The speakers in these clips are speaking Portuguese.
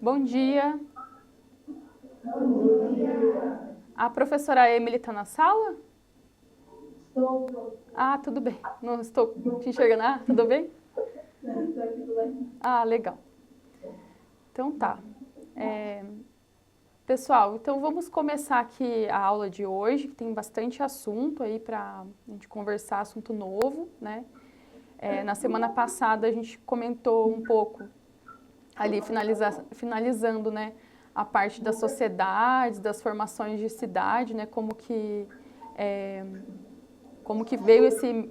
Bom dia. A professora Emily está na sala? Estou. Ah, tudo bem. Não estou te enxergando. Ah, tudo bem? Ah, legal. Então tá. Pessoal, então vamos começar aqui a aula de hoje, que tem bastante assunto aí para a gente conversar, assunto novo, né? Na semana passada a gente comentou um pouco ali finalizando, né, a parte das sociedades, das formações de cidade, né, como que veio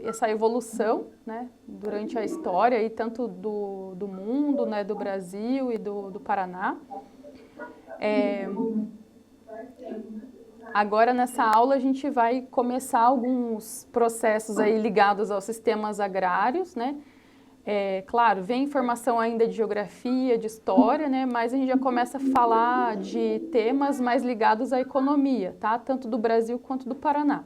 essa evolução, né, durante a história, aí, tanto do mundo, né, do Brasil e do Paraná. Agora, nessa aula, a gente vai começar alguns processos aí ligados aos sistemas agrários, né? Claro, vem informação ainda de geografia, de história, né? Mas a gente já começa a falar de temas mais ligados à economia, tá? Tanto do Brasil quanto do Paraná.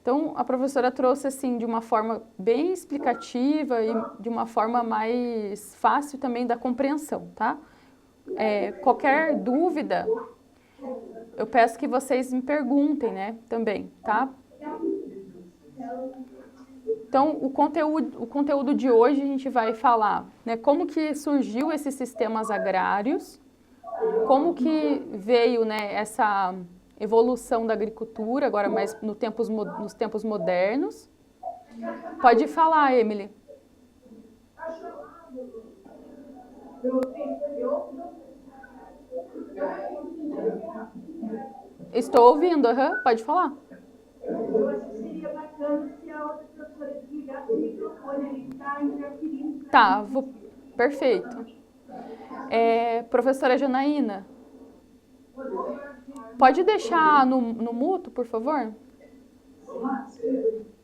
Então, a professora trouxe, assim, de uma forma bem explicativa e de uma forma mais fácil também da compreensão, tá? Qualquer dúvida, eu peço que vocês me perguntem, né, também, tá? Então, o conteúdo de hoje a gente vai falar, né, como que surgiu esses sistemas agrários, como que veio, né, essa evolução da agricultura, agora mais nos tempos modernos. Pode falar, Emily. Estou ouvindo, pode falar. Eu acho que seria bacana se a outra professora desligasse o microfone, ele está interferindo. Tá, perfeito. Professora Janaína, pode deixar no mudo, por favor?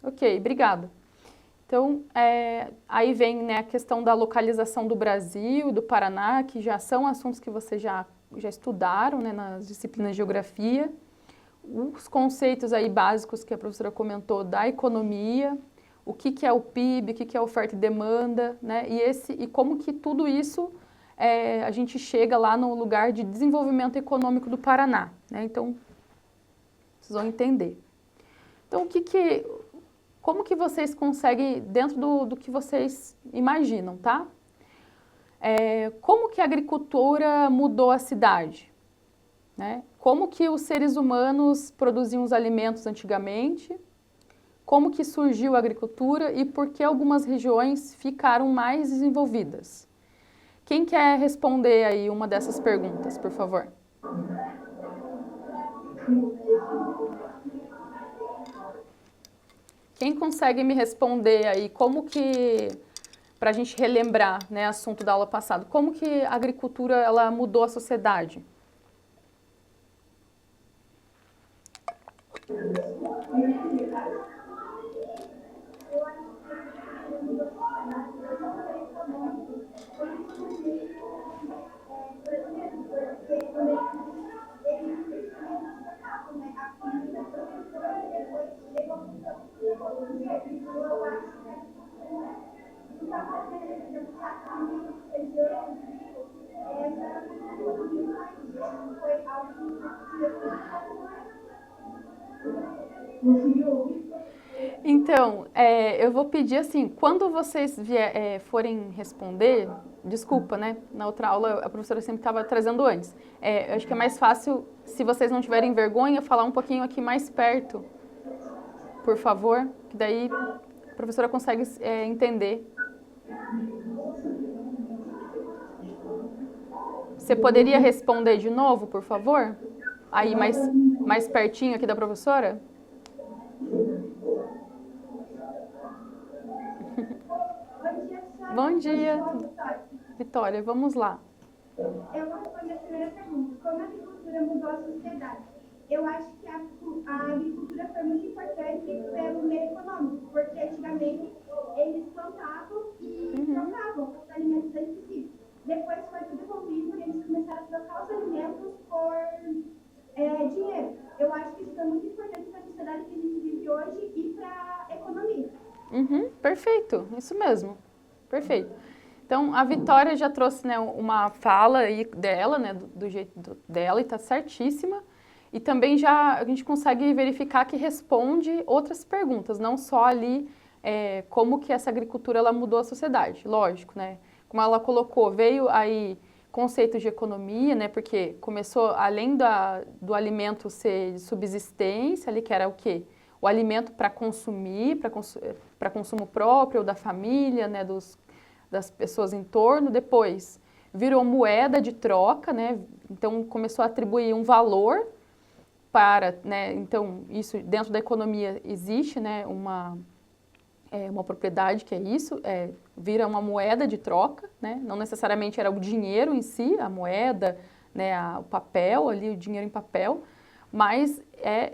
Ok, obrigada. Então, aí vem, né, a questão da localização do Brasil, do Paraná, que já são assuntos que vocês já estudaram, né, nas disciplinas de geografia. Os conceitos aí básicos que a professora comentou da economia, o que é o PIB, o que é oferta e demanda, né, e como que tudo isso a gente chega lá no lugar de desenvolvimento econômico do Paraná, né? Então, vocês vão entender. Então, como que vocês conseguem, dentro do que vocês imaginam, tá? Como que a agricultura mudou a cidade? Né? Como que os seres humanos produziam os alimentos antigamente? Como que surgiu a agricultura e por que algumas regiões ficaram mais desenvolvidas? Quem quer responder aí uma dessas perguntas, por favor? Quem consegue me responder aí como que, para a gente relembrar, né, assunto da aula passada, como que a agricultura ela mudou a sociedade? Então, eu vou pedir assim, quando vocês forem responder, desculpa, né? Na outra aula a professora sempre estava trazendo antes. Eu acho que é mais fácil, se vocês não tiverem vergonha, falar um pouquinho aqui mais perto, por favor, que daí a professora consegue entender. Você poderia responder de novo, por favor? Aí mais pertinho aqui da professora? Bom dia, Vitória, vamos lá. Eu vou responder a primeira pergunta. Como a agricultura mudou a sociedade? Eu acho que a agricultura foi muito importante pelo meio econômico, porque antigamente eles plantavam e trocavam os alimentos específicos. Depois foi tudo evoluindo e eles começaram a trocar os alimentos por dinheiro. Eu acho que isso foi muito importante para a sociedade que a gente vive hoje e para a economia. Perfeito, isso mesmo. Perfeito. Então, a Vitória já trouxe, né, uma fala aí dela, né, do jeito dela, e está certíssima. E também já a gente consegue verificar que responde outras perguntas, não só ali como que essa agricultura ela mudou a sociedade, lógico, né? Como ela colocou, veio aí conceitos de economia, né? Porque começou, além do alimento ser de subsistência, ali que era o quê? O alimento para consumir, para consumo próprio, ou da família, né? Das pessoas em torno. Depois virou moeda de troca, né? Então começou a atribuir um valor para, né? Então isso dentro da economia existe, né? Uma propriedade que é isso, vira uma moeda de troca, né? Não necessariamente era o dinheiro em si, a moeda, né? O papel ali, o dinheiro em papel, mas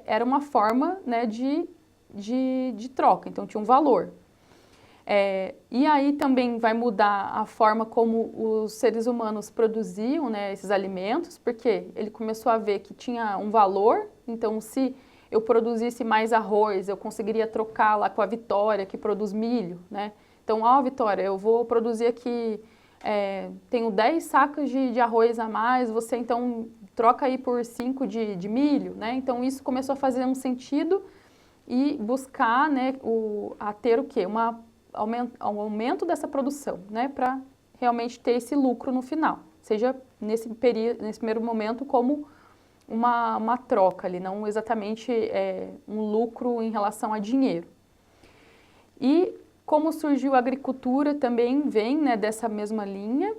era uma forma, né? de troca, então tinha um valor. E aí também vai mudar a forma como os seres humanos produziam, né, esses alimentos, porque ele começou a ver que tinha um valor, então se eu produzisse mais arroz, eu conseguiria trocar lá com a Vitória, que produz milho, né? Então, Vitória, eu vou produzir aqui, tenho 10 sacas de arroz a mais, você então troca aí por 5 de milho, né? Então, isso começou a fazer um sentido e buscar, né, a ter o quê? Um aumento dessa produção, né? Para realmente ter esse lucro no final, seja nesse primeiro momento como uma troca ali, não exatamente um lucro em relação a dinheiro. E como surgiu a agricultura também vem, né, dessa mesma linha,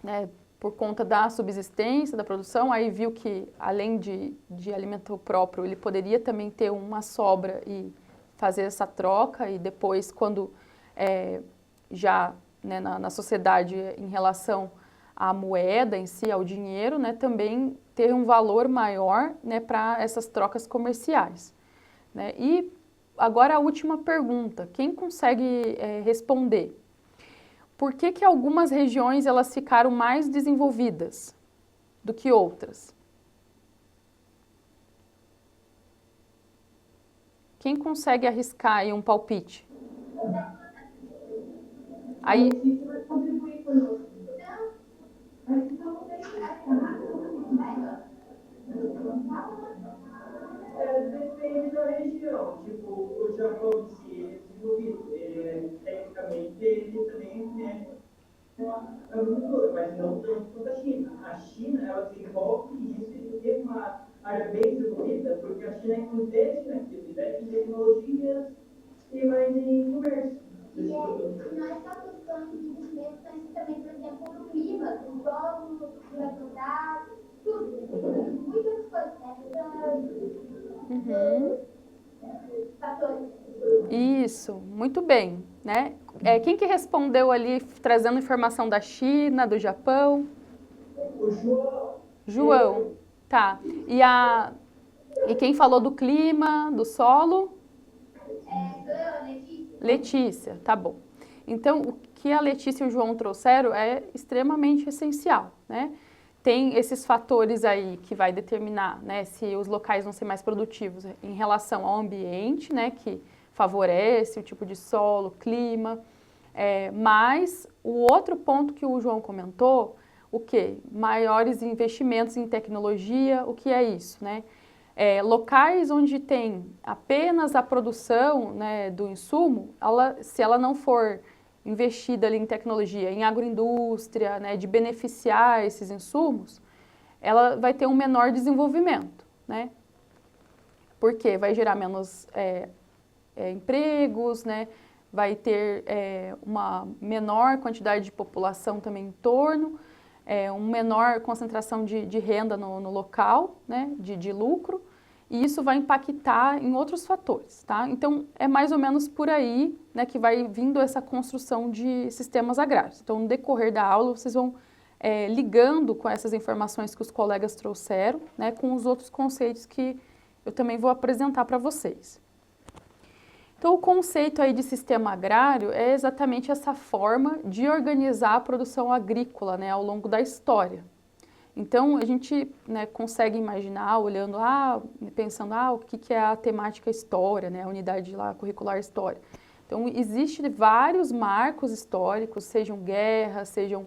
né, por conta da subsistência, da produção, aí viu que além de alimento próprio, ele poderia também ter uma sobra e fazer essa troca e depois quando já, né, na sociedade em relação à moeda em si, ao dinheiro, né, também ter um valor maior, né, para essas trocas comerciais, né? E agora a última pergunta, quem consegue responder? Por que algumas regiões elas ficaram mais desenvolvidas do que outras? Quem consegue arriscar aí um palpite? Aí Depende da região. Tipo, o Japão em si, ele é desenvolvido. Tecnicamente, ele também é agricultura, mas não tanto quanto a China. A China, ela desenvolve isso e tem uma área bem desenvolvida, porque a China investe naquilo, investe em tecnologias e mais em comércio. E não é só questão de investimento, mas também, por exemplo, no clima, o solo, o vai plantar, tudo. Muitas coisas, fatores. Isso, muito bem, né? Quem que respondeu ali, trazendo informação da China, do Japão? O João. João, tá. E quem falou do clima, do solo? Sou eu, Letícia. Letícia, tá bom. Então, o que a Letícia e o João trouxeram é extremamente essencial, né? Tem esses fatores aí que vai determinar, né, se os locais vão ser mais produtivos em relação ao ambiente, né, que favorece o tipo de solo, clima, mas o outro ponto que o João comentou, o quê? Maiores investimentos em tecnologia, o que é isso, né? Locais onde tem apenas a produção, né, do insumo, se ela não for investida ali em tecnologia, em agroindústria, né, de beneficiar esses insumos, ela vai ter um menor desenvolvimento, né? Porque vai gerar menos empregos, né? Vai ter uma menor quantidade de população também em torno, uma menor concentração de renda no local, né? De lucro, e isso vai impactar em outros fatores, tá? Então, é mais ou menos por aí, né, que vai vindo essa construção de sistemas agrários. Então, no decorrer da aula, vocês vão ligando com essas informações que os colegas trouxeram, né, com os outros conceitos que eu também vou apresentar para vocês. Então, o conceito aí de sistema agrário é exatamente essa forma de organizar a produção agrícola, né, ao longo da história. Então, a gente, né, consegue imaginar, olhando, pensando, o que é a temática história, né, a unidade lá curricular história. Então, existem vários marcos históricos, sejam guerras, sejam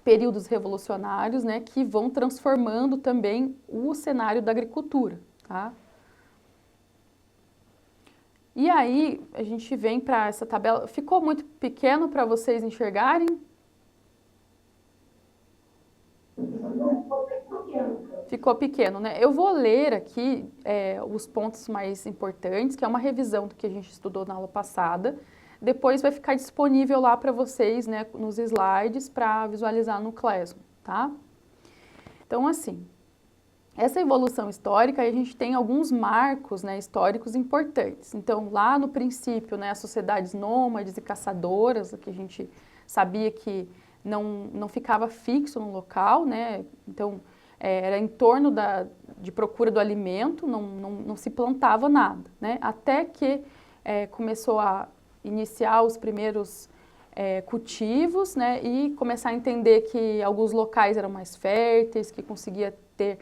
períodos revolucionários, né, que vão transformando também o cenário da agricultura, tá? E aí, a gente vem para essa tabela. Ficou muito pequeno para vocês enxergarem? Ficou pequeno, né? Eu vou ler aqui os pontos mais importantes, que é uma revisão do que a gente estudou na aula passada. Depois vai ficar disponível lá para vocês, né, nos slides, para visualizar no Classroom, tá? Então, assim, essa evolução histórica, a gente tem alguns marcos, né, históricos importantes. Então, lá no princípio, né, as sociedades nômades e caçadoras, que a gente sabia que não ficava fixo no local, né? Então, era em torno de procura do alimento, não se plantava nada, né? Até que começou a iniciar os primeiros cultivos, né? E começar a entender que alguns locais eram mais férteis, que conseguia ter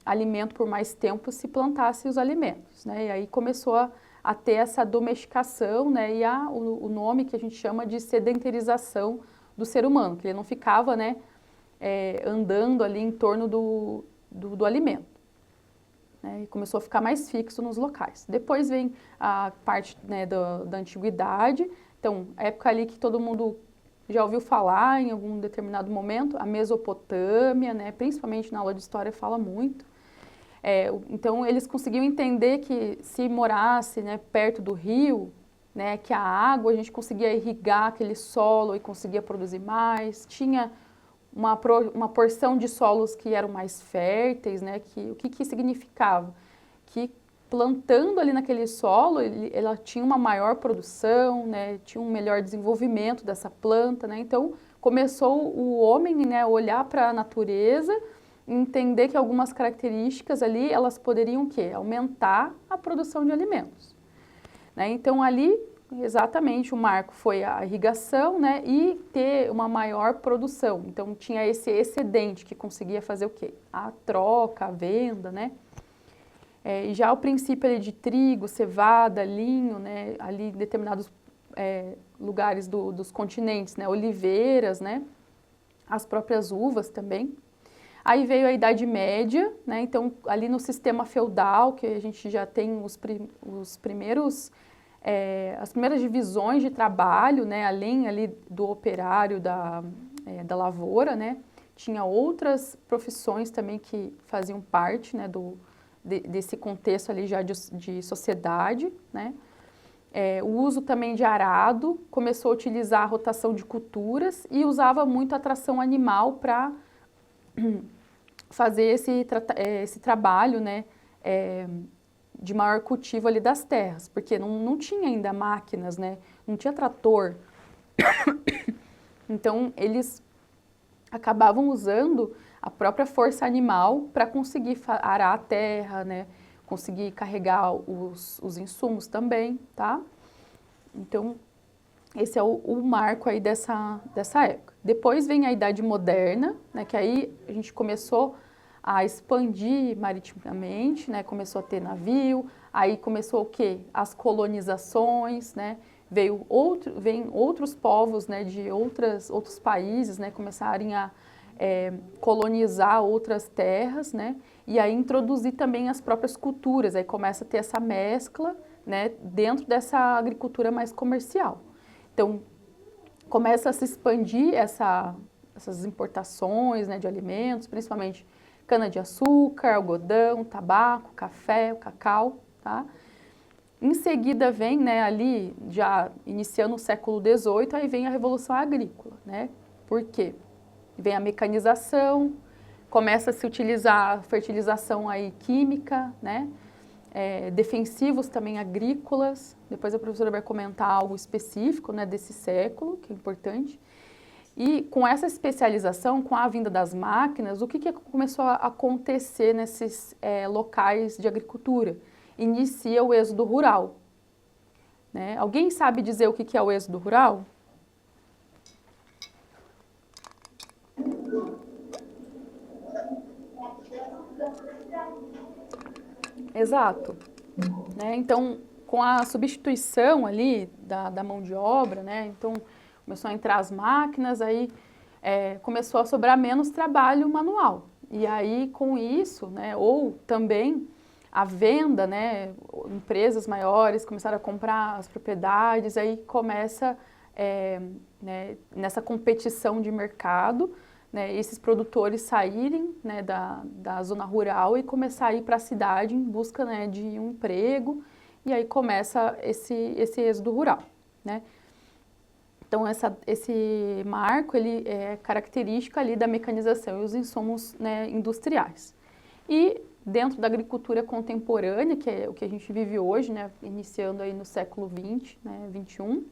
alimento por mais tempo se plantasse os alimentos, né? E aí começou a ter essa domesticação, né? E o nome que a gente chama de sedentarização do ser humano, que ele não ficava, né, andando ali em torno do alimento, né, e começou a ficar mais fixo nos locais. Depois vem a parte, né, da antiguidade, então, a época ali que todo mundo já ouviu falar em algum determinado momento, a Mesopotâmia, né, principalmente na aula de história fala muito. Então, eles conseguiam entender que se morasse, né, perto do rio, né, que a água, a gente conseguia irrigar aquele solo e conseguia produzir mais, tinha uma porção de solos que eram mais férteis, né, o que significava? Que plantando ali naquele solo, ela tinha uma maior produção, né, tinha um melhor desenvolvimento dessa planta, né, então começou o homem, né, a olhar para a natureza e entender que algumas características ali, elas poderiam o quê? Aumentar a produção de alimentos. Né? Então, ali, exatamente, o marco foi a irrigação, né, e ter uma maior produção. Então, tinha esse excedente que conseguia fazer o quê? A troca, a venda, né? E já o princípio ali de trigo, cevada, linho, né, ali em determinados lugares dos continentes, né, oliveiras, né, as próprias uvas também. Aí veio a Idade Média, né? Então ali no sistema feudal, que a gente já tem as primeiras divisões de trabalho, né? Além ali do operário da lavoura, né? Tinha outras profissões também que faziam parte, né, desse contexto ali já de sociedade, né? O uso também de arado, começou a utilizar a rotação de culturas e usava muito a tração animal para fazer esse trabalho, né, de maior cultivo ali das terras, porque não tinha ainda máquinas, né, não tinha trator. Então, eles acabavam usando a própria força animal para conseguir arar a terra, né, conseguir carregar os insumos também, tá? Então, esse é o marco aí dessa época. Depois vem a Idade Moderna, né, que aí a gente começou a expandir maritimamente, né, começou a ter navio, aí começou o quê? As colonizações, né, vem outros povos, né, de outros países, né, começarem a colonizar outras terras, né, e aí introduzir também as próprias culturas, aí começa a ter essa mescla, né, dentro dessa agricultura mais comercial. Então, começa a se expandir essas importações, né, de alimentos, principalmente cana-de-açúcar, algodão, tabaco, café, o cacau, tá? Em seguida vem, né, ali, já iniciando o século XVIII, aí vem a Revolução Agrícola, né? Por quê? Vem a mecanização, começa a se utilizar a fertilização aí química, né? Defensivos também agrícolas, depois a professora vai comentar algo específico, né, desse século, que é importante. E com essa especialização, com a vinda das máquinas, o que começou a acontecer nesses locais de agricultura? Inicia o êxodo rural. Né? Alguém sabe dizer o que é o êxodo rural? Exato. Né? Então, com a substituição ali da mão de obra, né? Então, começou a entrar as máquinas, aí começou a sobrar menos trabalho manual. E aí, com isso, né, ou também a venda, né, empresas maiores começaram a comprar as propriedades, aí começa, né, nessa competição de mercado, né, esses produtores saírem, né, da zona rural e começar a ir para a cidade em busca, né, de um emprego, e aí começa esse êxodo rural, né. Então, esse marco, ele é característica ali da mecanização e os insumos, né, industriais. E dentro da agricultura contemporânea, que é o que a gente vive hoje, né, iniciando aí no século XX, né, XXI,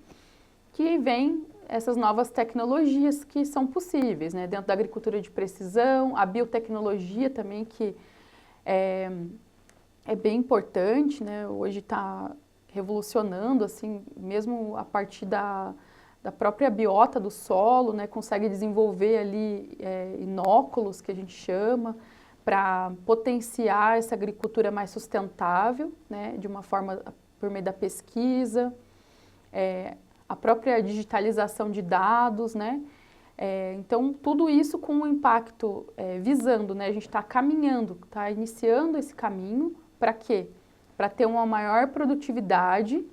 que vem essas novas tecnologias que são possíveis, né, dentro da agricultura de precisão, a biotecnologia também, que é bem importante, né, hoje está revolucionando, assim, mesmo a partir da própria biota do solo, né, consegue desenvolver ali inóculos, que a gente chama, para potenciar essa agricultura mais sustentável, né, de uma forma por meio da pesquisa, a própria digitalização de dados, né, então tudo isso com um impacto visando, né, a gente está caminhando, está iniciando esse caminho, para quê? Para ter uma maior produtividade,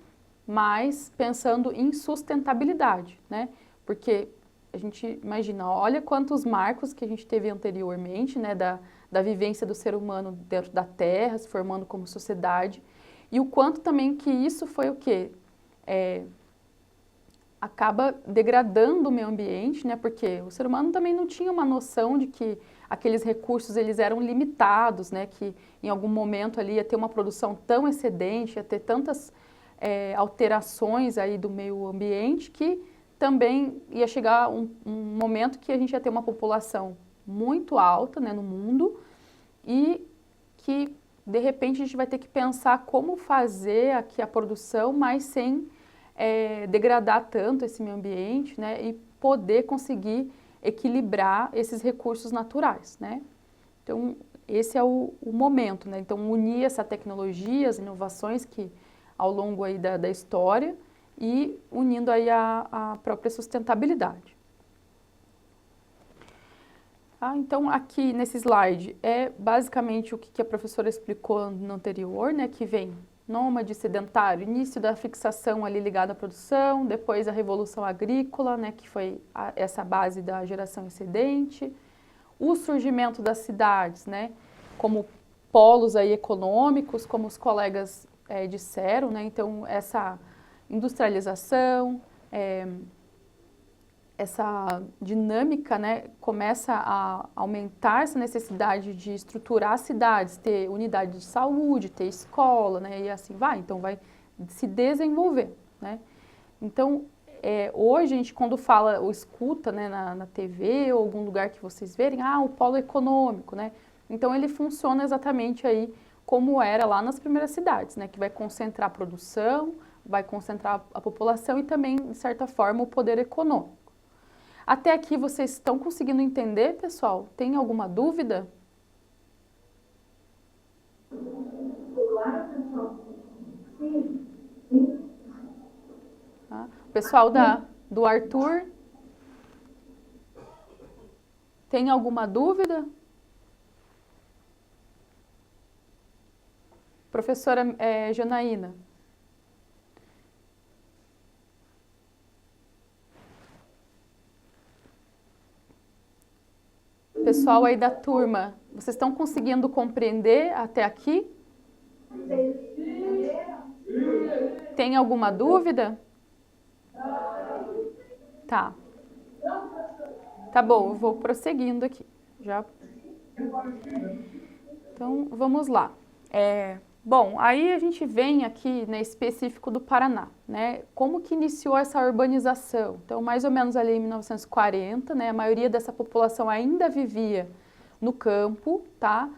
mas pensando em sustentabilidade, né? Porque a gente imagina, olha quantos marcos que a gente teve anteriormente, né? Da vivência do ser humano dentro da Terra, se formando como sociedade, e o quanto também que isso foi o quê? Acaba degradando o meio ambiente, né? Porque o ser humano também não tinha uma noção de que aqueles recursos eles eram limitados, né? Que em algum momento ali ia ter uma produção tão excedente, ia ter tantas alterações aí do meio ambiente, que também ia chegar um momento que a gente ia ter uma população muito alta, né, no mundo, e que de repente a gente vai ter que pensar como fazer aqui a produção, mas sem degradar tanto esse meio ambiente, né, e poder conseguir equilibrar esses recursos naturais, né. Então esse é o momento, né, então unir essa tecnologia, as inovações que ao longo aí da história e unindo aí a própria sustentabilidade. Então, aqui nesse slide é basicamente o que a professora explicou no anterior, né, que vem nômade, sedentário, início da fixação ali ligada à produção, depois a revolução agrícola, né, que foi essa base da geração excedente, o surgimento das cidades, né, como polos aí econômicos, como os colegas disseram, né? Então essa industrialização, essa dinâmica, né, começa a aumentar essa necessidade de estruturar cidades, ter unidade de saúde, ter escola, né, e assim vai, então vai se desenvolver, né? Então hoje a gente quando fala ou escuta, né, na TV ou algum lugar que vocês verem, o polo econômico, né? Então ele funciona exatamente aí como era lá nas primeiras cidades, né, que vai concentrar a produção, vai concentrar a população e também, de certa forma, o poder econômico. Até aqui vocês estão conseguindo entender, pessoal? Tem alguma dúvida? Claro, pessoal. Sim. O pessoal do Arthur, tem alguma dúvida? Professora Janaína. Pessoal aí da turma, vocês estão conseguindo compreender até aqui? Tem alguma dúvida? Tá. Tá bom, eu vou prosseguindo aqui. Então, vamos lá. Bom, aí a gente vem aqui, né, específico do Paraná, né? Como que iniciou essa urbanização? Então, mais ou menos ali em 1940, né? A maioria dessa população ainda vivia no campo, tá?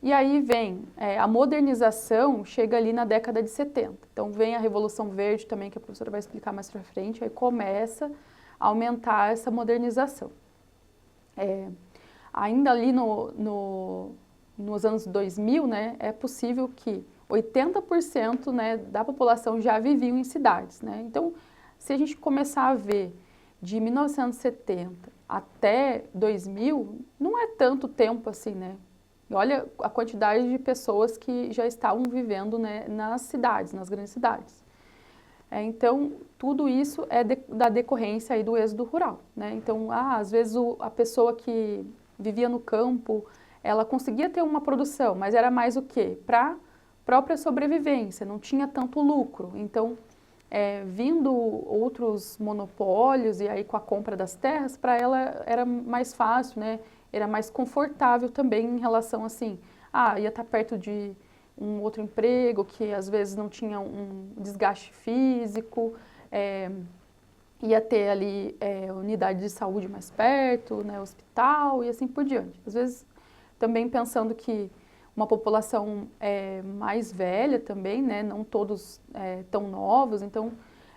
E aí vem a modernização, chega ali na década de 70. Então, vem a Revolução Verde também, que a professora vai explicar mais pra frente, aí começa a aumentar essa modernização. Ainda ali nos anos 2000, né, é possível que 80%, né, da população já viviam em cidades, né? Então, se a gente começar a ver de 1970 até 2000, não é tanto tempo assim, né? E olha a quantidade de pessoas que já estavam vivendo, né, nas cidades, nas grandes cidades. Então, tudo isso é da decorrência aí do êxodo rural, né? Então, às vezes a pessoa que vivia no campo, ela conseguia ter uma produção, mas era mais o quê? Para própria sobrevivência, não tinha tanto lucro. Então, vindo outros monopólios e aí com a compra das terras, para ela era mais fácil, né? Era mais confortável também em relação assim, ia estar perto de um outro emprego que às vezes não tinha um desgaste físico, ia ter ali unidade de saúde mais perto, né, hospital e assim por diante. Às vezes também pensando que uma população mais velha também, né, não todos tão novos, então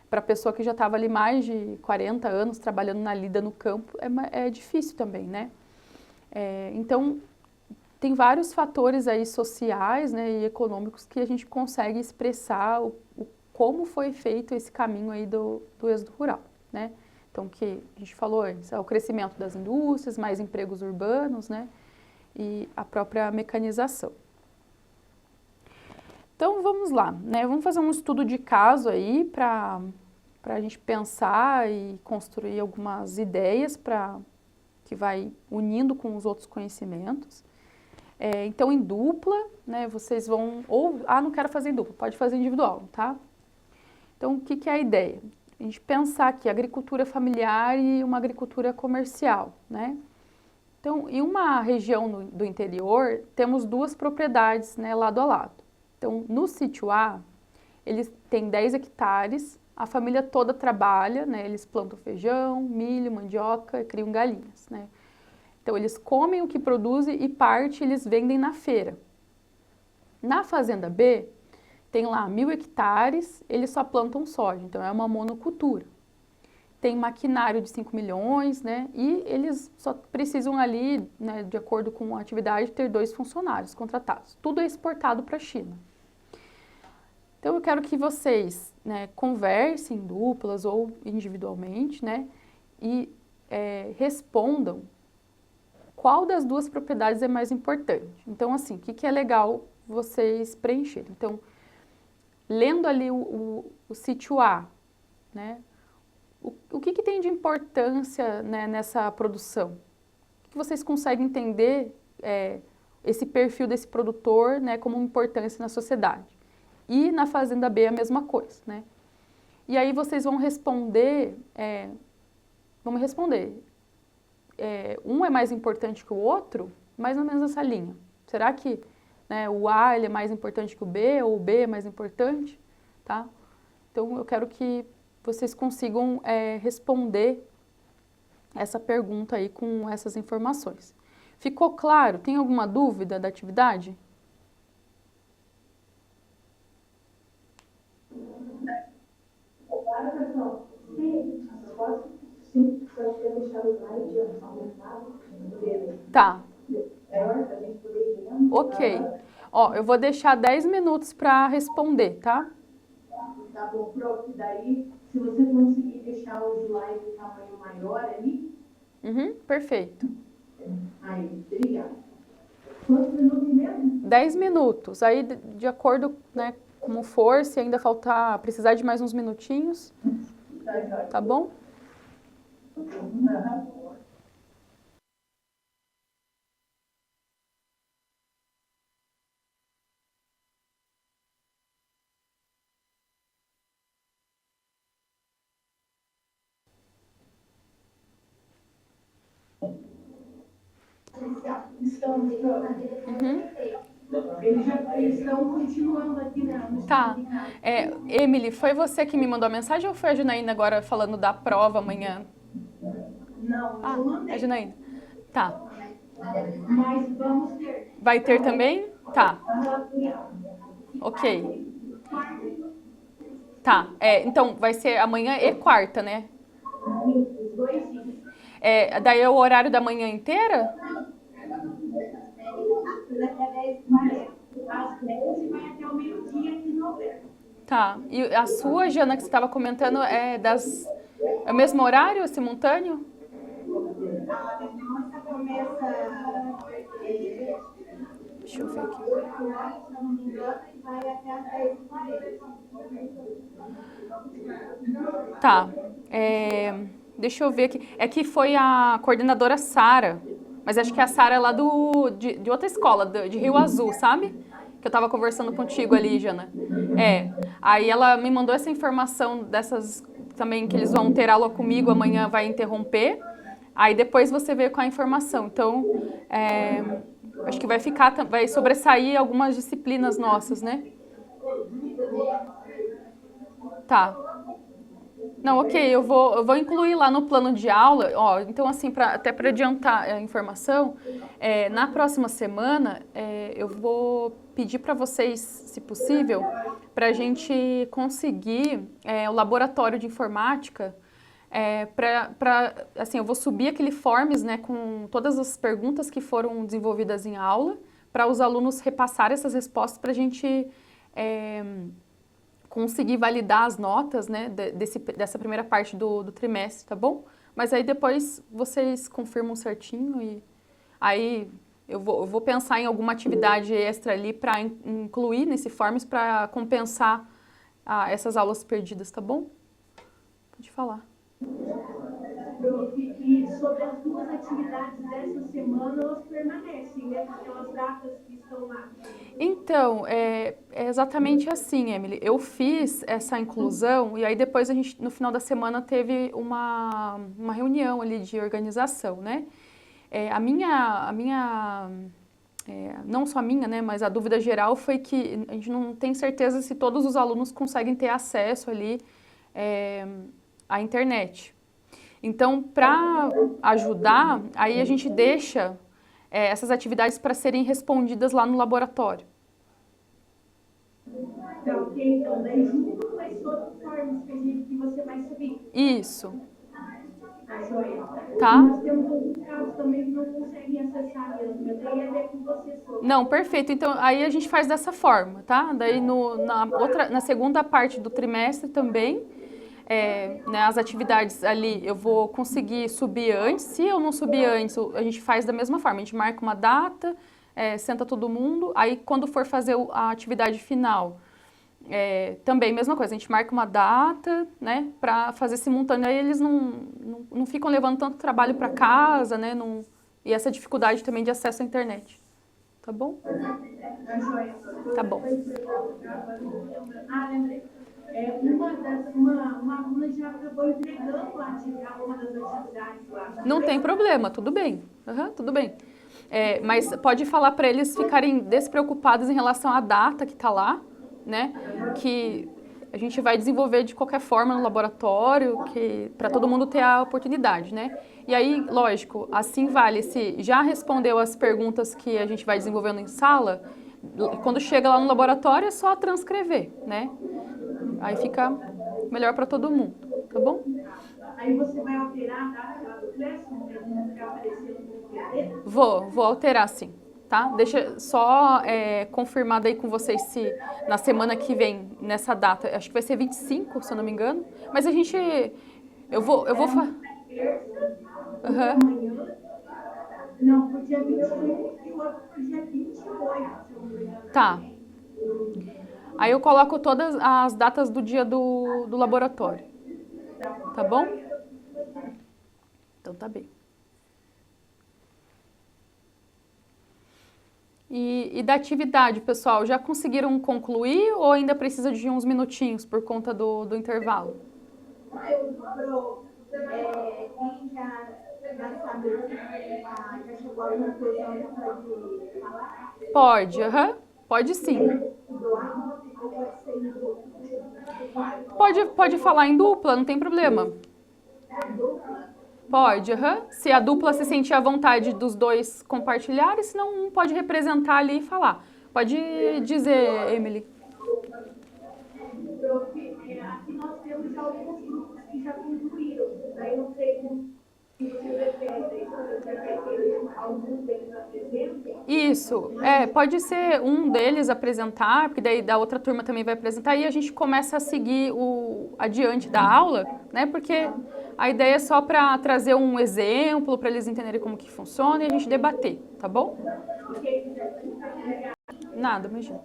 para a pessoa que já estava ali mais de 40 anos trabalhando na lida no campo, é difícil também, né? Então, tem vários fatores aí sociais, né, e econômicos que a gente consegue expressar como foi feito esse caminho aí do êxodo rural, né? Então, que a gente falou antes, é o crescimento das indústrias, mais empregos urbanos, né, e a própria mecanização. Então, vamos lá, né, vamos fazer um estudo de caso aí para a gente pensar e construir algumas ideias que vai unindo com os outros conhecimentos. Então, em dupla, né, vocês vão, não quero fazer em dupla, pode fazer individual, tá? Então, o que é a ideia? A gente pensar aqui agricultura familiar e uma agricultura comercial, né? Então, em uma região do interior, temos duas propriedades, né, lado a lado. Então, no sítio A, eles têm 10 hectares, a família toda trabalha, né, eles plantam feijão, milho, mandioca e criam galinhas, né? Então, eles comem o que produzem e parte eles vendem na feira. Na fazenda B, tem lá 1.000 hectares, eles só plantam soja, então é uma monocultura. Tem maquinário de 5 milhões, né? E eles só precisam ali, né, de acordo com a atividade, ter 2 funcionários contratados. Tudo é exportado para a China. Então, eu quero que vocês, né, conversem em duplas ou individualmente, né? E respondam qual das duas propriedades é mais importante. Então, assim, o que é legal vocês preencherem? Então, lendo ali o sítio A, né, o que tem de importância, né, nessa produção? O que vocês conseguem entender esse perfil desse produtor, né, como importância na sociedade? E na fazenda B a mesma coisa, né? E aí vocês vão responder, um é mais importante que o outro, mais ou menos essa linha. Será que, né, o A ele é mais importante que o B, ou o B é mais importante? Tá? Então, eu quero que vocês consigam responder essa pergunta aí com essas informações. Ficou claro? Tem alguma dúvida da atividade? Claro, pessoal. Sim, sim, se eu quero deixar o slide aumentado, tá. melhor para a gente poder ir vendo. Ok. Ó, eu vou deixar 10 minutos para responder, tá? Tá bom, pronto. Daí, se você conseguir deixar o slide de tamanho maior ali. Perfeito. Aí, obrigada. Quantos minutos mesmo? 10 minutos. Aí, de acordo, né, como for, se ainda precisar de mais uns minutinhos, tá bom? Eles já estão continuando aqui, né? Tá. Emily, foi você que me mandou a mensagem ou foi a Janaína agora falando da prova amanhã? Não, eu mandei. A Janaína. Tá. Mas vamos ter. Vai ter também? Tá. Ok. Tá. Então, vai ser amanhã e quarta, né? Os dois dias. Daí é o horário da manhã inteira? Às 10 vai até o meio-dia. Tá. E a sua, Jana, que você estava comentando, é o mesmo horário, é simultâneo? A nossa começa Deixa eu ver aqui. 8 horas, se eu não me engano, e vai até às 10h40. Tá. Deixa eu ver aqui. É que foi a coordenadora Sara, mas acho que a Sara é lá de outra escola, de Rio Azul, sabe? Que eu tava conversando contigo ali, Jana. Aí ela me mandou essa informação dessas também, que eles vão ter aula comigo, amanhã vai interromper. Aí depois você veio com a informação. Então, acho que vai sobressair algumas disciplinas nossas, né? Tá. Não, ok, eu vou incluir lá no plano de aula, ó, então assim, até para adiantar a informação, na próxima semana eu vou pedir para vocês, se possível, para a gente conseguir o laboratório de informática, assim, eu vou subir aquele forms, né, com todas as perguntas que foram desenvolvidas em aula, para os alunos repassarem essas respostas para a gente conseguir validar as notas, né, dessa primeira parte do trimestre, tá bom? Mas aí depois vocês confirmam certinho e aí eu vou pensar em alguma atividade extra ali para incluir nesse Forms para compensar essas aulas perdidas, tá bom? Pode falar. E sobre as duas atividades dessa semana, elas permanecem, né? Aquelas datas que estão lá. Então, é exatamente assim, Emily. Eu fiz essa inclusão e aí depois a gente, no final da semana, teve uma reunião ali de organização, né? Não só a minha, né, mas a dúvida geral foi que a gente não tem certeza se todos os alunos conseguem ter acesso ali à internet. Então, para ajudar, aí a gente deixa essas atividades para serem respondidas lá no laboratório. Tá, ok, então daí junto com esse outro forms que você vai subir. Isso. Tá, joia. Tá? Nós temos outros casos também que não conseguem acessar mesmo. Eu teria a ver com você sobre. Não, perfeito. Então, aí a gente faz dessa forma, tá? Daí na segunda parte do trimestre também, né, as atividades ali eu vou conseguir subir antes. Se eu não subir antes, a gente faz da mesma forma. A gente marca uma data, senta todo mundo. Aí, quando for fazer a atividade final, também mesma coisa. A gente marca uma data, né, para fazer simultâneo. Aí eles não ficam levando tanto trabalho para casa, né? E essa dificuldade também de acesso à internet. Tá bom? Tá bom. Ah, lembrei. Uma aluna já acabou entregando uma das atividades lá. Não tem problema, tudo bem. Tudo bem. Mas pode falar para eles ficarem despreocupados em relação à data que está lá, né? Que a gente vai desenvolver de qualquer forma no laboratório, para todo mundo ter a oportunidade, né? E aí, lógico, assim vale, se já respondeu as perguntas que a gente vai desenvolvendo em sala, quando chega lá no laboratório é só transcrever, né? Aí fica melhor para todo mundo, tá bom? Aí você vai alterar a data do Crescent, para não ficar aparecendo no PPT? Vou alterar sim, tá? Deixa só confirmado aí com vocês se na semana que vem, nessa data, acho que vai ser 25, se eu não me engano, mas a gente, eu vou Amanhã. Não, pro dia 21 e o outro pro dia 28, se eu não me engano. Tá. Aí eu coloco todas as datas do dia do laboratório. Tá bom? Então tá bem. E da atividade, pessoal, já conseguiram concluir ou ainda precisa de uns minutinhos por conta do intervalo? Quem já sabe, já chegou a alguma coisa aí pode falar? Pode, pode sim. Pode falar em dupla, não tem problema. Pode, se a dupla se sentir à vontade dos dois compartilharem, senão um pode representar ali e falar. Pode dizer, Emily. Aqui nós temos já alguns grupos que já concluíram. Daí não sei se você prefere, alguns deles apresentem Isso, pode ser um deles apresentar, porque daí da outra turma também vai apresentar e a gente começa a seguir adiante da aula, né? Porque a ideia é só para trazer um exemplo, para eles entenderem como que funciona e a gente debater, tá bom? Nada, imagina.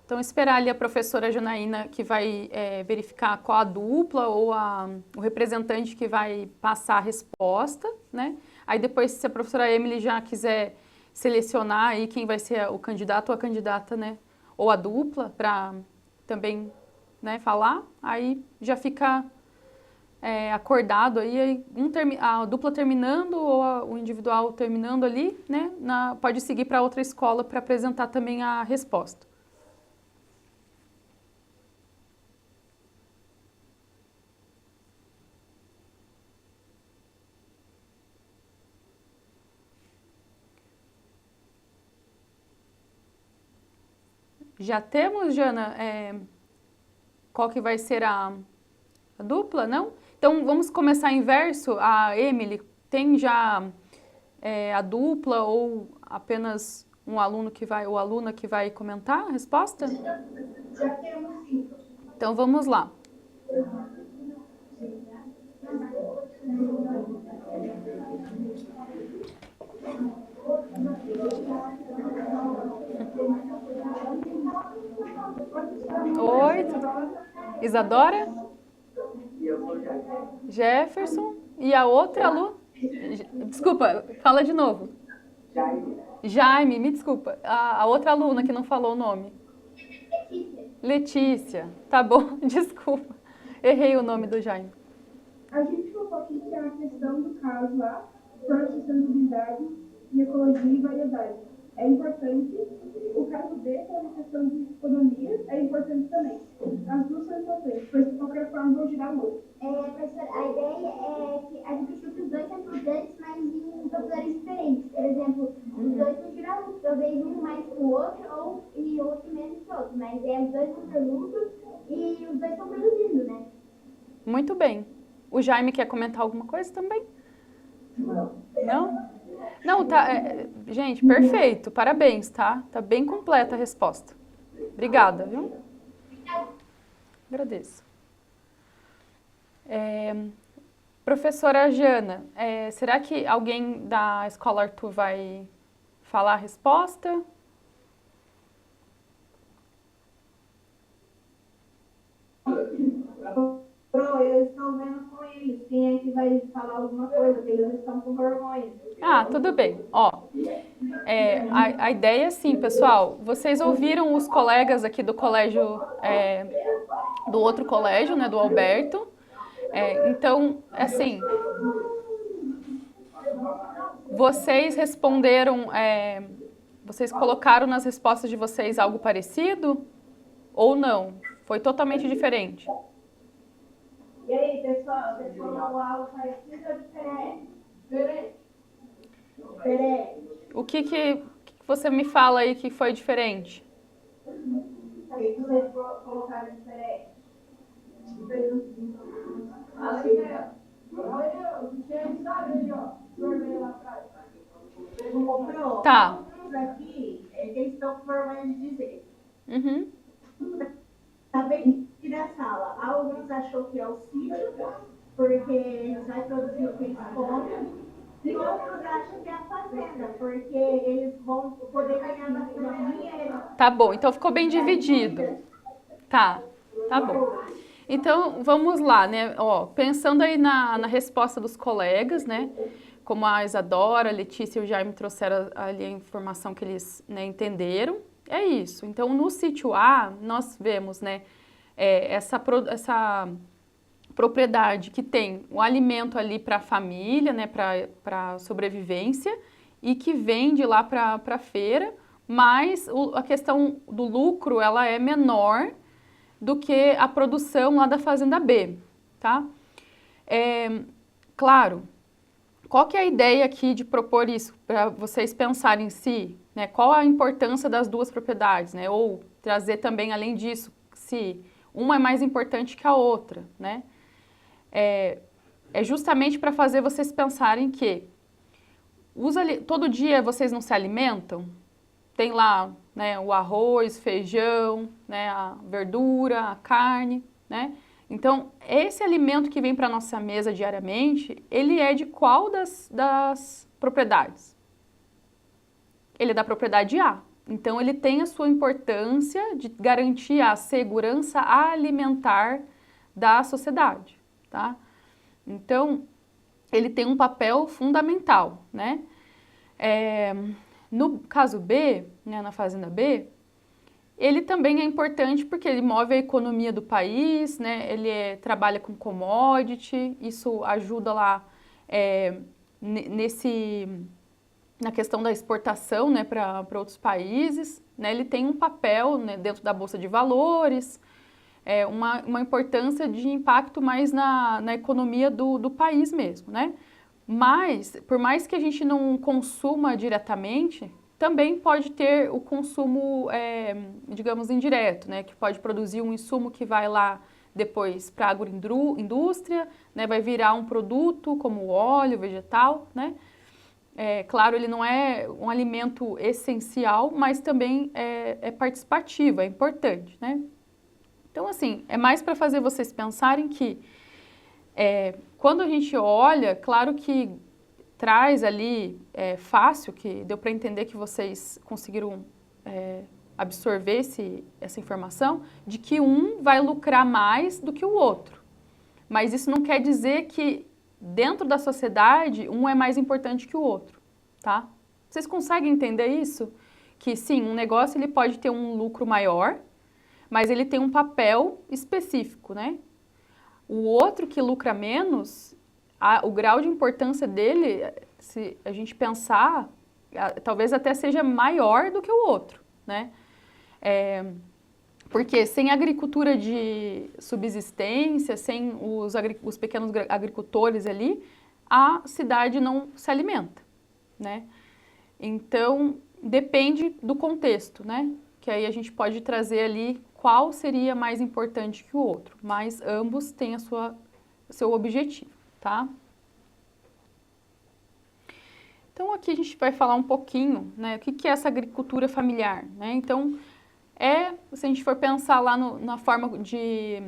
Então, esperar ali a professora Janaína, que vai verificar qual a dupla ou o representante que vai passar a resposta, né? Aí depois, se a professora Emily já quiser selecionar aí quem vai ser o candidato ou a candidata, né? Ou a dupla, para também, né, falar, aí já fica acordado aí, a dupla terminando ou o individual terminando ali, né? Pode seguir para outra escola para apresentar também a resposta. Já temos, Jana, qual que vai ser a dupla, não? Então, vamos começar inverso. A Emily tem já a dupla ou apenas um aluno que vai, ou aluna que vai comentar a resposta? Já temos sim. Então, vamos lá. Oi, Isadora? Jefferson? E a outra, Lu? Desculpa, fala de novo. Jaime, me desculpa. A outra aluna que não falou o nome. Letícia. Tá bom, desculpa. Errei o nome do Jaime. A gente colocou aqui que é a questão do caso lá, por sustentabilidade e ecologia e variedade. É importante. O caso B, que é uma questão de economia, é importante também. As duas são importantes, pois de qualquer forma vão girar muito. Professora, a ideia é que a gente achou que os dois são importantes, mas em fatores diferentes. Por exemplo, os dois vão girar lucro, talvez um mais que o outro, e outro menos que o outro. Mas os dois vão ter lucro e os dois estão produzindo, né? Muito bem. O Jaime quer comentar alguma coisa também? Não? Não, tá. Gente, perfeito. Parabéns, tá? Tá bem completa a resposta. Obrigada, viu? Agradeço. Professora Jana, será que alguém da Escola Arthur vai falar a resposta? Eu estou vendo com eles. Quem é que vai falar alguma coisa? Porque eles estão com vergonha. Ah, tudo bem. Ó, a ideia é assim, pessoal. Vocês ouviram os colegas aqui do colégio, do outro colégio, né, do Alberto. Então, assim, vocês responderam, vocês colocaram nas respostas de vocês algo parecido ou não? Foi totalmente diferente? E aí, pessoal, vocês foram aula parecida ou diferente? Diferente. O que você me fala aí que foi diferente? O que vocês colocaram diferente? Tá. Aqui é que eles estão com vergonha de dizer. Uhum. Tá bem da sala. Alguns achou que é o sítio, porque eles vão produzir o que eles comem. E outros acham que é a fazenda, porque eles vão poder ganhar bastante dinheiro. Tá bom, então ficou bem dividido. Tá bom. Então, vamos lá, né? Ó, pensando aí na resposta dos colegas, né? Como a Isadora, a Letícia e o Jaime trouxeram ali a informação que eles, né, entenderam. É isso. Então, no sítio A, nós vemos, né, essa propriedade que tem o alimento ali para a família, né, para sobrevivência, e que vende lá para a feira, mas a questão do lucro, ela é menor do que a produção lá da Fazenda B, tá? Claro, qual que é a ideia aqui de propor isso, para vocês pensarem em si, né? Qual a importância das duas propriedades, né? Ou trazer também, além disso, se uma é mais importante que a outra, né? é justamente para fazer vocês pensarem que todo dia vocês não se alimentam? Tem lá, né, o arroz, feijão, né, a verdura, a carne, né? Então, esse alimento que vem para a nossa mesa diariamente, ele é de qual das propriedades? Ele é da propriedade A. Então, ele tem a sua importância de garantir a segurança alimentar da sociedade, tá? Então, ele tem um papel fundamental, né? No caso B, né, na fazenda B, ele também é importante porque ele move a economia do país, né? Ele trabalha com commodity, isso ajuda lá na questão da exportação, né, para outros países, né? Ele tem um papel, né, dentro da Bolsa de Valores, uma importância de impacto mais na economia do país mesmo, né? Mas, por mais que a gente não consuma diretamente, também pode ter o consumo, digamos, indireto, né? Que pode produzir um insumo que vai lá depois para a agroindústria, né? Vai virar um produto como óleo vegetal, né? Claro, ele não é um alimento essencial, mas também é participativo, é importante, né? Então, assim, é mais para fazer vocês pensarem que quando a gente olha, claro que traz ali fácil, que deu para entender que vocês conseguiram absorver essa informação, de que um vai lucrar mais do que o outro. Mas isso não quer dizer que dentro da sociedade um é mais importante que o outro, tá? Vocês conseguem entender isso? Que sim, um negócio ele pode ter um lucro maior, mas ele tem um papel específico, né? O outro que lucra menos, o grau de importância dele, se a gente pensar, talvez até seja maior do que o outro, né? Porque sem agricultura de subsistência, sem os pequenos agricultores ali, a cidade não se alimenta, né? Então, depende do contexto, né? Que aí a gente pode trazer ali qual seria mais importante que o outro, mas ambos têm seu objetivo, tá? Então, aqui a gente vai falar um pouquinho, né, o que é essa agricultura familiar, né? Então, se a gente for pensar lá na forma de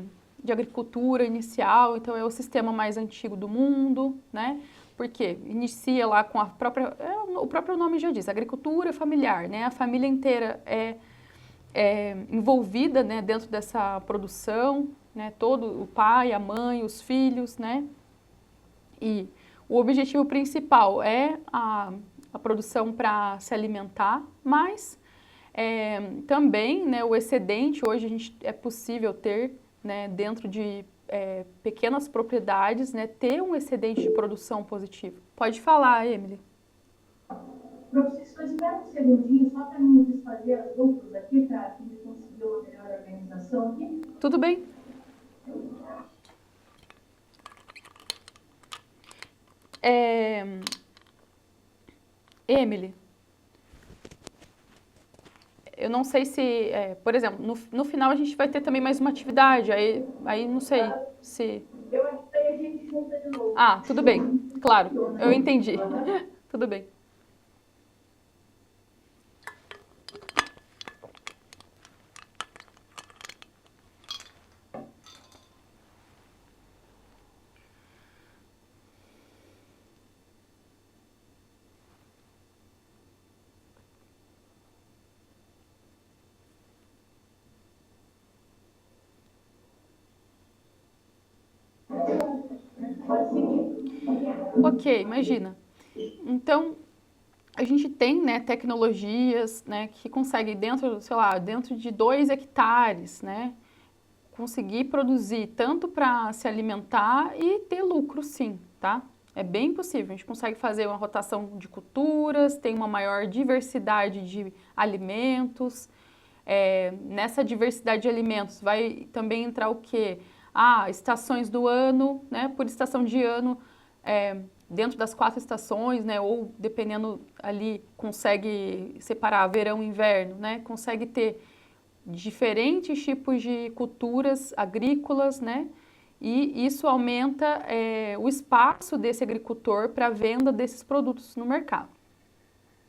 agricultura inicial, então é o sistema mais antigo do mundo, né? Porque inicia lá com o próprio nome já diz, agricultura familiar, né? A família inteira é envolvida, né, dentro dessa produção, né? Todo o pai, a mãe, os filhos, né? E o objetivo principal é a produção para se alimentar, mas também, né, o excedente, hoje é possível ter, né, dentro de pequenas propriedades, né, ter um excedente de produção positivo. Pode falar, Emily. Professor, espera um segundinho, só para não desfazer as duplas aqui, para a gente conseguir uma melhor organização aqui. Tudo bem. Emily, eu não sei se, por exemplo, no final a gente vai ter também mais uma atividade, aí não sei se... Eu acho que aí a gente junta de novo. Ah, tudo bem, claro, eu entendi. Tudo bem. Ok, imagina. Então, a gente tem, né, tecnologias, né, que conseguem dentro de 2 hectares, né, conseguir produzir tanto para se alimentar e ter lucro, sim, tá? É bem possível, a gente consegue fazer uma rotação de culturas, tem uma maior diversidade de alimentos. Nessa diversidade de alimentos vai também entrar o quê? Estações do ano, né, por estação de ano, dentro das 4 estações, né, ou dependendo ali, consegue separar verão e inverno, né, consegue ter diferentes tipos de culturas agrícolas, né, e isso aumenta o espaço desse agricultor para a venda desses produtos no mercado.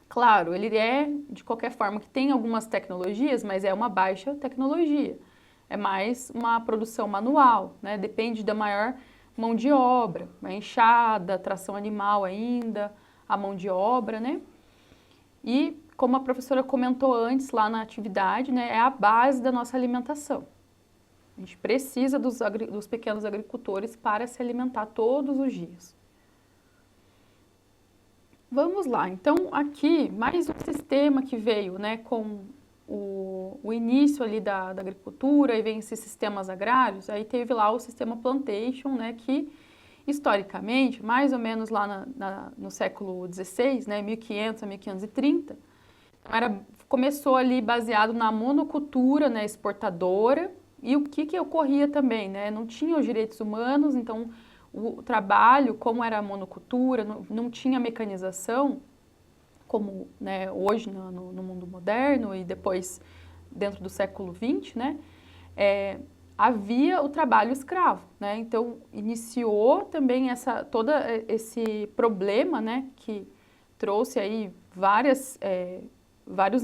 Claro, ele é, de qualquer forma, que tem algumas tecnologias, mas é uma baixa tecnologia. É mais uma produção manual, né? Depende da maior mão de obra, a enxada, a tração animal ainda, a mão de obra, né? E, como a professora comentou antes lá na atividade, né, é a base da nossa alimentação. A gente precisa dos pequenos agricultores para se alimentar todos os dias. Vamos lá, então aqui mais um sistema que veio, né, com o início ali da agricultura, e vem esses sistemas agrários, aí teve lá o sistema plantation, né, que historicamente, mais ou menos lá no século XVI, né, 1500 a 1530, começou ali baseado na monocultura, né, exportadora, e o que ocorria também, né, não tinha os direitos humanos, então o trabalho, como era a monocultura, não tinha mecanização, como, né, hoje no mundo moderno e depois dentro do século XX, né, havia o trabalho escravo, né, então iniciou também todo esse problema, né, que trouxe aí vários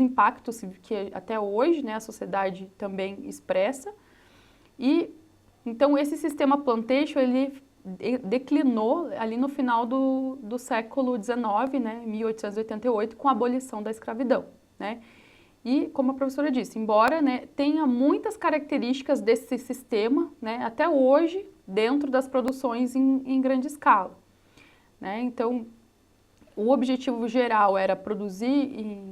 impactos que até hoje, né, a sociedade também expressa, e então esse sistema plantation, ele declinou ali no final do século XIX, né, 1888, com a abolição da escravidão, né? E, como a professora disse, embora, né, tenha muitas características desse sistema, né, até hoje, dentro das produções em grande escala, né? Então, o objetivo geral era produzir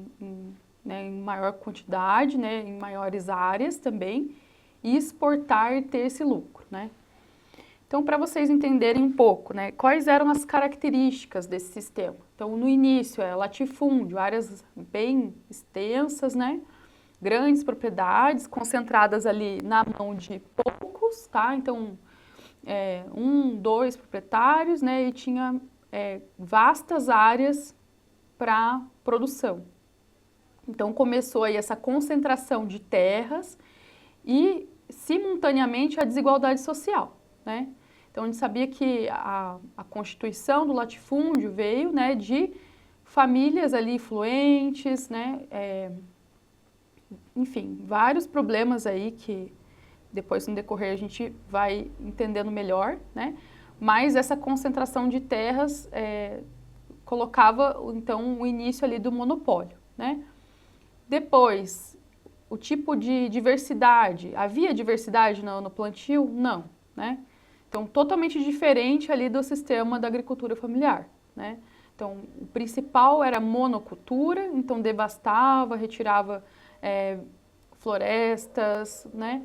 né, em maior quantidade, né, em maiores áreas também, e exportar e ter esse lucro, né? Então, para vocês entenderem um pouco, né, quais eram as características desse sistema. Então, no início, latifúndio, áreas bem extensas, né, grandes propriedades, concentradas ali na mão de poucos, tá? Então, 2 proprietários, né, e tinha vastas áreas para produção. Então, começou aí essa concentração de terras e, simultaneamente, a desigualdade social, né? Então, a gente sabia que a constituição do latifúndio veio, né, de famílias ali influentes, né, enfim, vários problemas aí que depois no decorrer a gente vai entendendo melhor, né, mas essa concentração de terras colocava, então, o início ali do monopólio, né. Depois, o tipo de diversidade, havia diversidade no plantio? Não, né. Então, totalmente diferente ali do sistema da agricultura familiar, né? Então, o principal era a monocultura, então devastava, retirava florestas, né?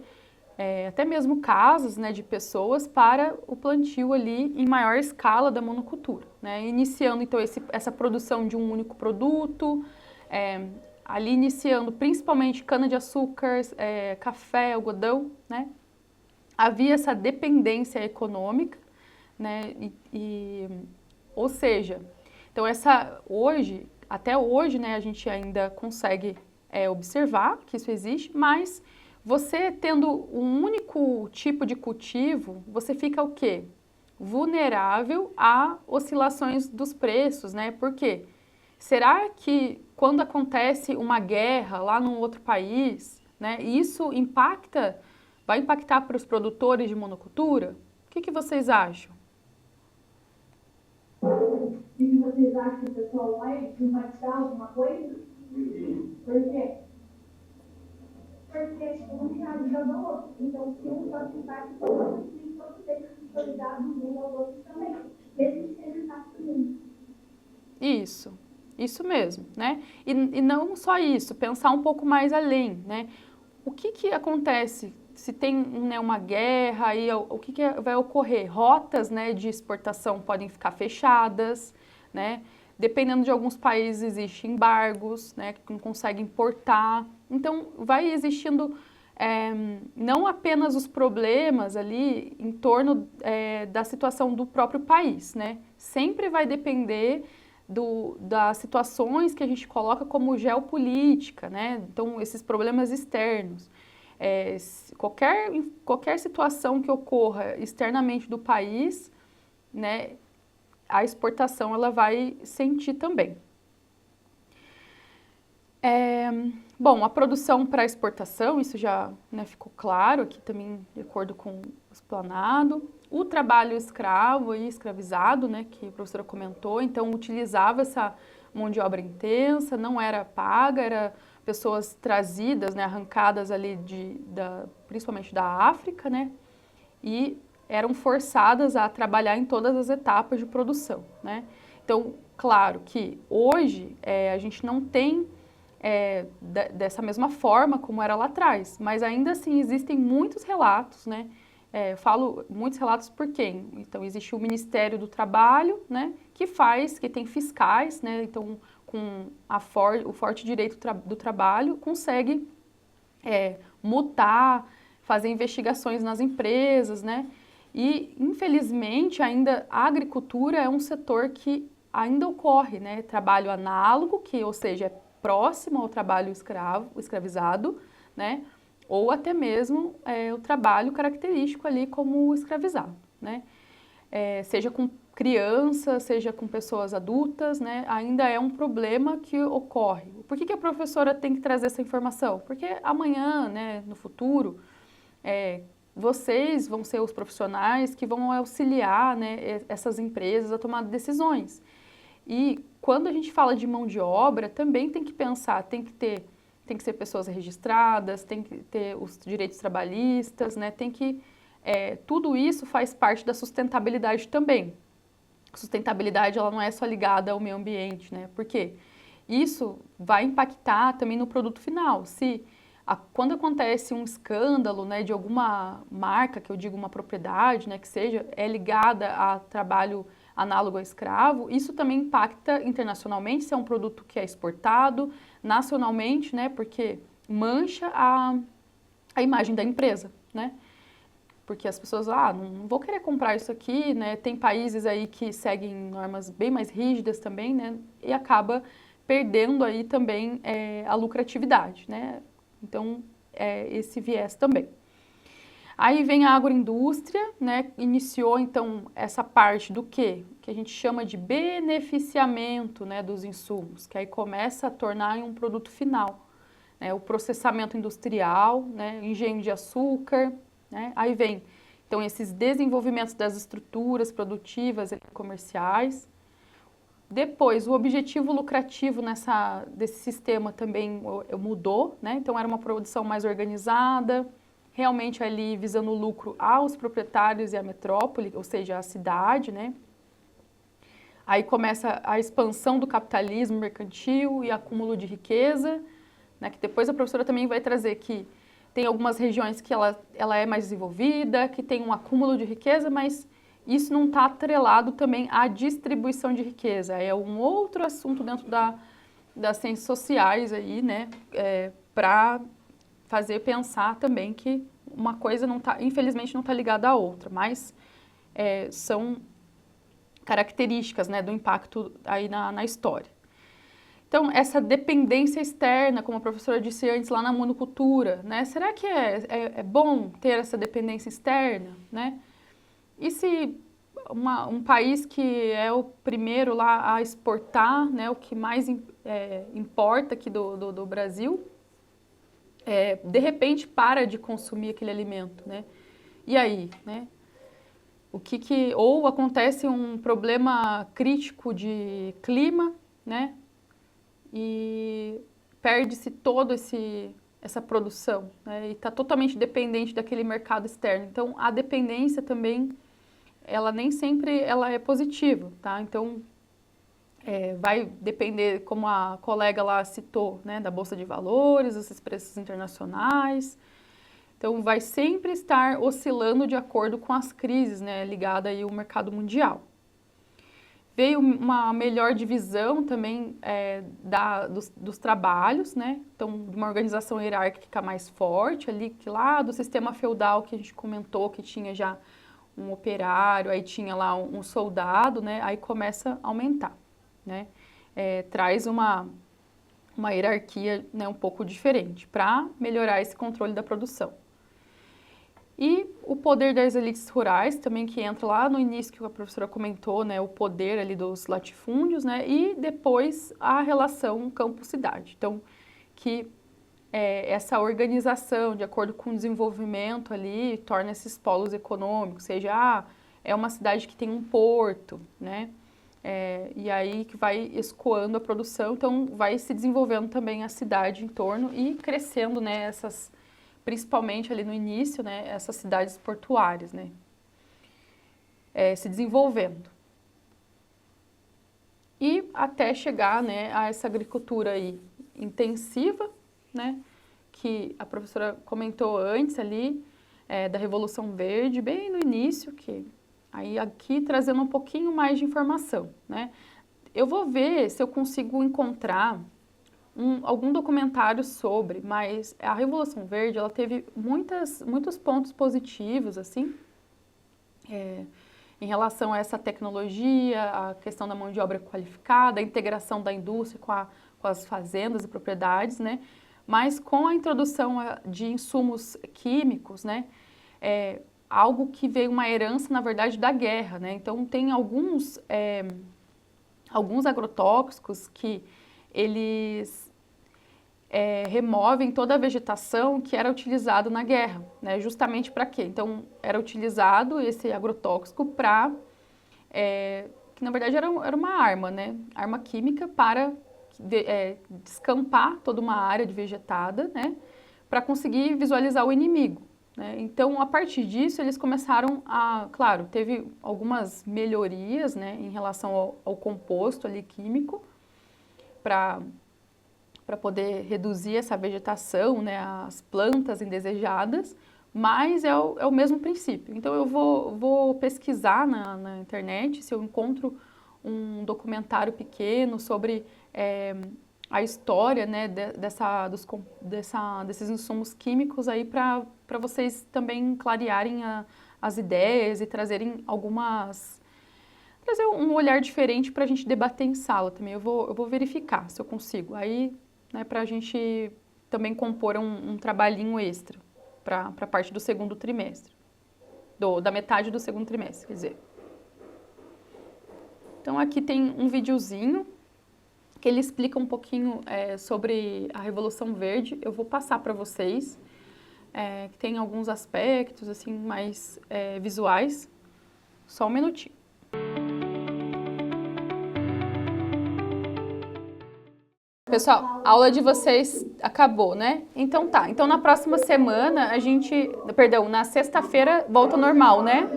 Até mesmo casas, né, de pessoas para o plantio ali em maior escala da monocultura, né? Iniciando, então, essa produção de um único produto, ali iniciando principalmente cana-de-açúcar, café, algodão, né? Havia essa dependência econômica, né, ou seja, então até hoje, né, a gente ainda consegue observar que isso existe, mas você tendo um único tipo de cultivo, você fica o quê? Vulnerável a oscilações dos preços, né, por quê? Será que quando acontece uma guerra lá num outro país, né, isso vai impactar para os produtores de monocultura? O que vocês acham? O que vocês acham que o pessoal vai impactar alguma coisa? Por quê? Porque um se ajuda ao outro. Então, se um só se impacta, todos eles solidados uns aos outros também. Mesmo que seja impacto nenhum. Isso mesmo, né? E não só isso, pensar um pouco mais além, né? O que acontece se tem, né, uma guerra, aí o que vai ocorrer? Rotas, né, de exportação podem ficar fechadas, né? Dependendo de alguns países existem embargos, né, que não conseguem importar. Então, vai existindo não apenas os problemas ali em torno da situação do próprio país, né? Sempre vai depender das situações que a gente coloca como geopolítica, né? Então, esses problemas externos. Qualquer situação que ocorra externamente do país, né, a exportação ela vai sentir também. Bom, a produção para exportação, isso já, né, ficou claro aqui também, de acordo com o explanado. O trabalho escravo e escravizado, né, que a professora comentou, então utilizava essa mão de obra intensa, não era paga, era pessoas trazidas, né, arrancadas ali principalmente da África, né, e eram forçadas a trabalhar em todas as etapas de produção, né. Então, claro que hoje a gente não tem dessa mesma forma como era lá atrás, mas ainda assim existem muitos relatos, né? Falo muitos relatos por quem? Então existe o Ministério do Trabalho, né? Que tem fiscais, né? Então com o forte direito do trabalho consegue multar, fazer investigações nas empresas, né? E infelizmente ainda a agricultura é um setor que ainda ocorre, né? Trabalho análogo, ou seja, é próximo ao trabalho escravizado, né? Ou até mesmo o trabalho característico ali como escravizado, né? Seja com crianças, seja com pessoas adultas, né? Ainda é um problema que ocorre. Por que a professora tem que trazer essa informação? Porque amanhã, né, no futuro, vocês vão ser os profissionais que vão auxiliar, né, essas empresas a tomar decisões. E quando a gente fala de mão de obra, também tem que pensar, tem que ser pessoas registradas, tem que ter os direitos trabalhistas, né? Tudo isso faz parte da sustentabilidade também. A sustentabilidade ela não é só ligada ao meio ambiente, né? Porque isso vai impactar também no produto final. Quando acontece um escândalo, né, de alguma marca, que eu digo uma propriedade, né, que seja, ligada a trabalho análogo a escravo, isso também impacta internacionalmente, se é um produto que é exportado, nacionalmente, né, porque mancha a imagem da empresa, né, porque as pessoas, não vou querer comprar isso aqui, né, tem países aí que seguem normas bem mais rígidas também, né, e acaba perdendo aí também a lucratividade, né, então esse viés também. Aí vem a agroindústria, né, iniciou então essa parte do que a gente chama de beneficiamento, né, dos insumos, que aí começa a tornar em um produto final, né, o processamento industrial, né, engenho de açúcar, né, aí vem então esses desenvolvimentos das estruturas produtivas e comerciais. Depois, o objetivo lucrativo desse sistema também mudou, né, então era uma produção mais organizada, realmente ali visando o lucro aos proprietários e à metrópole, ou seja, à cidade, né? Aí começa a expansão do capitalismo mercantil e acúmulo de riqueza, né? Que depois a professora também vai trazer que tem algumas regiões que ela é mais desenvolvida, que tem um acúmulo de riqueza, mas isso não está atrelado também à distribuição de riqueza. É um outro assunto dentro das ciências sociais aí, né? Para fazer pensar também que uma coisa infelizmente não está ligada à outra, mas são características, né, do impacto aí na história. Então, essa dependência externa, como a professora disse antes lá na monocultura, né, será que é bom ter essa dependência externa, né? E se um país que é o primeiro lá a exportar, né, o que mais importa aqui do Brasil, de repente para de consumir aquele alimento, né? E aí, né? Ou acontece um problema crítico de clima, né? E perde-se toda essa produção, né? E está totalmente dependente daquele mercado externo. Então, a dependência também, ela nem sempre ela é positiva, tá? Então, vai depender, como a colega lá citou, né, da Bolsa de Valores, esses preços internacionais. Então, vai sempre estar oscilando de acordo com as crises, né, ligada aí ao mercado mundial. Veio uma melhor divisão também dos trabalhos, né? Então, uma organização hierárquica mais forte ali, que lá do sistema feudal que a gente comentou, que tinha já um operário, aí tinha lá um soldado, né? Aí começa a aumentar, né? Traz uma hierarquia, né, um pouco diferente, para melhorar esse controle da produção. E o poder das elites rurais, também que entra lá no início que a professora comentou, né, o poder ali dos latifúndios, né, e depois a relação campo-cidade. Então, que essa organização, de acordo com o desenvolvimento ali, torna esses polos econômicos, seja, é uma cidade que tem um porto, né, e aí que vai escoando a produção, então vai se desenvolvendo também a cidade em torno e crescendo, né, principalmente ali no início, né, essas cidades portuárias, né, se desenvolvendo. E até chegar, né, a essa agricultura aí intensiva, né, que a professora comentou antes ali, da Revolução Verde, bem no início, que aí aqui trazendo um pouquinho mais de informação, né. Eu vou ver se eu consigo encontrar algum documentário sobre, mas a Revolução Verde, ela teve muitos pontos positivos, assim, em relação a essa tecnologia, a questão da mão de obra qualificada, a integração da indústria com as fazendas e propriedades, né? Mas com a introdução de insumos químicos, né? Algo que veio uma herança, na verdade, da guerra, né? Então, tem alguns agrotóxicos que eles removem toda a vegetação que era utilizada na guerra, né? Justamente para quê? Então, era utilizado esse agrotóxico para, que na verdade era uma arma, né? Arma química para descampar toda uma área de vegetada, né? Para conseguir visualizar o inimigo, né? Então, a partir disso, eles começaram claro, teve algumas melhorias, né? Em relação ao composto ali químico, para poder reduzir essa vegetação, né, as plantas indesejadas, mas é o mesmo princípio. Então, eu vou pesquisar na internet se eu encontro um documentário pequeno sobre a história, né, desses insumos químicos aí para vocês também clarearem as ideias e trazerem trazer um olhar diferente para a gente debater em sala também. Eu vou verificar se eu consigo. Aí, né, para a gente também compor um trabalhinho extra para a parte do segundo trimestre, da metade do segundo trimestre, quer dizer. Então, aqui tem um videozinho que ele explica um pouquinho sobre a Revolução Verde. Eu vou passar para vocês, que tem alguns aspectos assim mais visuais. Só um minutinho. Pessoal, a aula de vocês acabou, né? Então tá. Então na próxima semana na sexta-feira volta ao normal, né?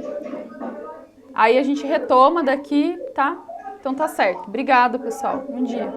Aí a gente retoma daqui, tá? Então tá certo. Obrigada, pessoal. Bom dia.